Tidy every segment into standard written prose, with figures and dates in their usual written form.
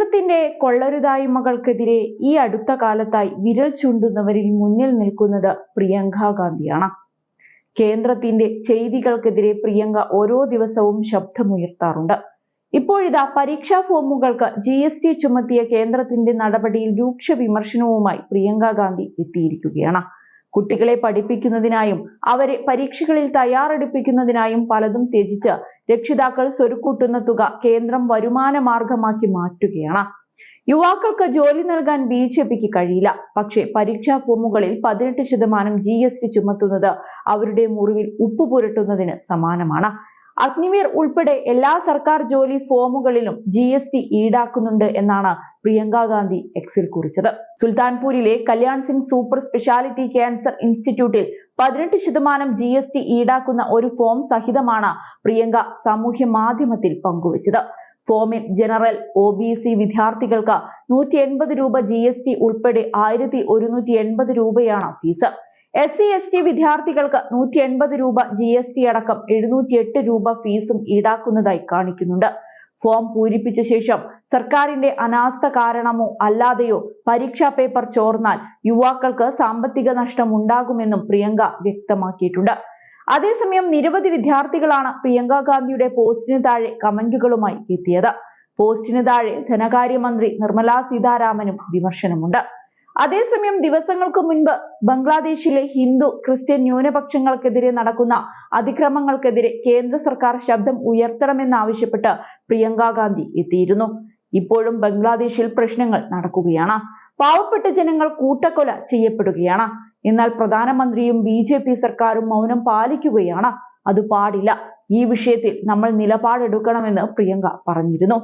കേന്ദ്രത്തിന്റെ കൊള്ളരുതായ്മകൾക്കെതിരെ ഈ അടുത്ത കാലത്തായി വിരൽ ചൂണ്ടുന്നവരിൽ മുന്നിൽ നിൽക്കുന്നത് പ്രിയങ്ക ഗാന്ധിയാണ്. കേന്ദ്രത്തിന്റെ ചെയ്തികൾക്കെതിരെ പ്രിയങ്ക ഓരോ ദിവസവും ശബ്ദമുയർത്താറുണ്ട്. ഇപ്പോഴിതാ പരീക്ഷാ ഫോമുകൾക്ക് GST ചുമത്തിയ കേന്ദ്രത്തിന്റെ നടപടിയിൽ രൂക്ഷ വിമർശനവുമായി പ്രിയങ്ക ഗാന്ധി എത്തിയിരിക്കുകയാണ്. കുട്ടികളെ പഠിപ്പിക്കുന്നതിനായും അവരെ പരീക്ഷകളിൽ തയ്യാറെടുപ്പിക്കുന്നതിനായും പലതും ത്യജിച്ച് രക്ഷിതാക്കൾ സ്വരുക്കൂട്ടുന്ന തുക കേന്ദ്രം വരുമാന മാർഗമാക്കി മാറ്റുകയാണ്. യുവാക്കൾക്ക് ജോലി നൽകാൻ BJPക്ക് കഴിയില്ല. പക്ഷേ പരീക്ഷാ ഫോമുകളിൽ 18% GST ചുമത്തുന്നത് അവരുടെ മുറിവിൽ ഉപ്പ് പുരട്ടുന്നതിന് സമാനമാണ്. അഗ്നിവീർ ഉൾപ്പെടെ എല്ലാ സർക്കാർ ജോലി ഫോമുകളിലും GST ഈടാക്കുന്നുണ്ട് എന്നാണ് പ്രിയങ്ക ഗാന്ധി എക്സിൽ കുറിച്ചത്. സുൽത്താൻപൂരിലെ Kalyan Singh super speciality cancer ഇൻസ്റ്റിറ്റ്യൂട്ടിൽ 18% GST ഈടാക്കുന്ന ഒരു ഫോം സഹിതമാണ് പ്രിയങ്ക സാമൂഹ്യ മാധ്യമത്തിൽ പങ്കുവച്ചത്. ഫോമിൽ ജനറൽ OBC വിദ്യാർത്ഥികൾക്ക് 180 രൂപ GST ഉൾപ്പെടെ 1180 രൂപയാണ് ഫീസ്. SC/ST വിദ്യാർത്ഥികൾക്ക് 180 രൂപ GST അടക്കം 708 രൂപ ഫീസും ഈടാക്കുന്നതായി കാണിക്കുന്നുണ്ട്. ഫോം പൂരിപ്പിച്ച ശേഷം സർക്കാരിന്റെ അനാസ്ഥ കാരണമോ അല്ലാതെയോ പരീക്ഷാ പേപ്പർ ചോർന്നാൽ യുവാക്കൾക്ക് സാമ്പത്തിക നഷ്ടം ഉണ്ടാകുമെന്നും പ്രിയങ്ക വ്യക്തമാക്കിയിട്ടുണ്ട്. അതേസമയം നിരവധി വിദ്യാർത്ഥികളാണ് പ്രിയങ്ക ഗാന്ധിയുടെ പോസ്റ്റിന് താഴെ കമന്റുകളുമായി എത്തിയത്. പോസ്റ്റിന് താഴെ ധനകാര്യമന്ത്രി നിർമ്മലാ സീതാരാമനും വിമർശനമുണ്ട്. അതേസമയം ദിവസങ്ങൾക്ക് മുൻപ് ബംഗ്ലാദേശിലെ ഹിന്ദു ക്രിസ്ത്യൻ ന്യൂനപക്ഷങ്ങൾക്കെതിരെ നടക്കുന്ന അതിക്രമങ്ങൾക്കെതിരെ കേന്ദ്ര സർക്കാർ ശബ്ദം ഉയർത്തണമെന്നാവശ്യപ്പെട്ട് പ്രിയങ്ക ഗാന്ധി എത്തിയിരുന്നു. ഇപ്പോഴും ബംഗ്ലാദേശിൽ പ്രശ്നങ്ങൾ നടക്കുകയാണ്. പാവപ്പെട്ട ജനങ്ങൾ കൂട്ടക്കൊല ചെയ്യപ്പെടുകയാണ്. എന്നാൽ പ്രധാനമന്ത്രിയും BJP സർക്കാരും മൗനം പാലിക്കുകയാണ്. അത് പാടില്ല. ഈ വിഷയത്തിൽ നമ്മൾ നിലപാടെടുക്കണമെന്ന് പ്രിയങ്ക പറഞ്ഞിരുന്നു.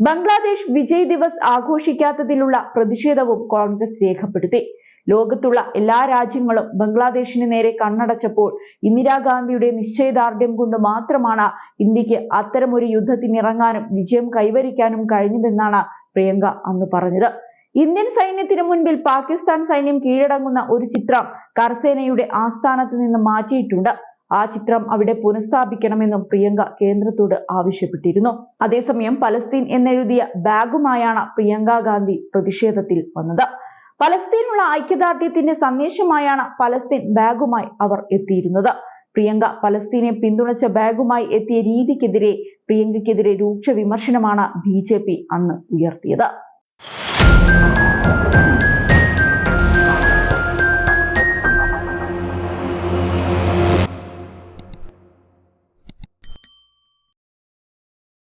ബംഗ്ലാദേശ് വിജയ് ദിവസ് ആഘോഷിക്കാത്തതിലുള്ള പ്രതിഷേധവും കോൺഗ്രസ് രേഖപ്പെടുത്തി. ലോകത്തുള്ള എല്ലാ രാജ്യങ്ങളും ബംഗ്ലാദേശിന് നേരെ കണ്ണടച്ചപ്പോൾ ഇന്ദിരാഗാന്ധിയുടെ നിശ്ചയദാർഢ്യം കൊണ്ട് മാത്രമാണ് ഇന്ത്യക്ക് അത്തരമൊരു യുദ്ധത്തിനിറങ്ങാനും വിജയം കൈവരിക്കാനും കഴിഞ്ഞതെന്നാണ് പ്രിയങ്ക അന്ന് പറഞ്ഞത്. ഇന്ത്യൻ സൈന്യത്തിന് മുൻപിൽ പാകിസ്ഥാൻ സൈന്യം കീഴടങ്ങുന്ന ഒരു ചിത്രം കരസേനയുടെ ആസ്ഥാനത്ത് നിന്ന് മാറ്റിയിട്ടുണ്ട്. ആ ചിത്രം അവിടെ പുനഃസ്ഥാപിക്കണമെന്നും പ്രിയങ്ക കേന്ദ്രത്തോട് ആവശ്യപ്പെട്ടിരുന്നു. അതേസമയം പലസ്തീൻ എന്നെഴുതിയ ബാഗുമായാണ് പ്രിയങ്ക ഗാന്ധി പ്രതിഷേധത്തിൽ വന്നത്. പലസ്തീനുള്ള ഐക്യദാർഢ്യത്തിന്റെ സന്ദേശമായാണ് പലസ്തീൻ ബാഗുമായി അവർ എത്തിയിരുന്നത്. പ്രിയങ്ക പലസ്തീനെ പിന്തുണച്ച ബാഗുമായി എത്തിയ രീതിക്കെതിരെ പ്രിയങ്കയ്ക്കെതിരെ രൂക്ഷ വിമർശനമാണ് BJP അന്ന് ഉയർത്തിയത്.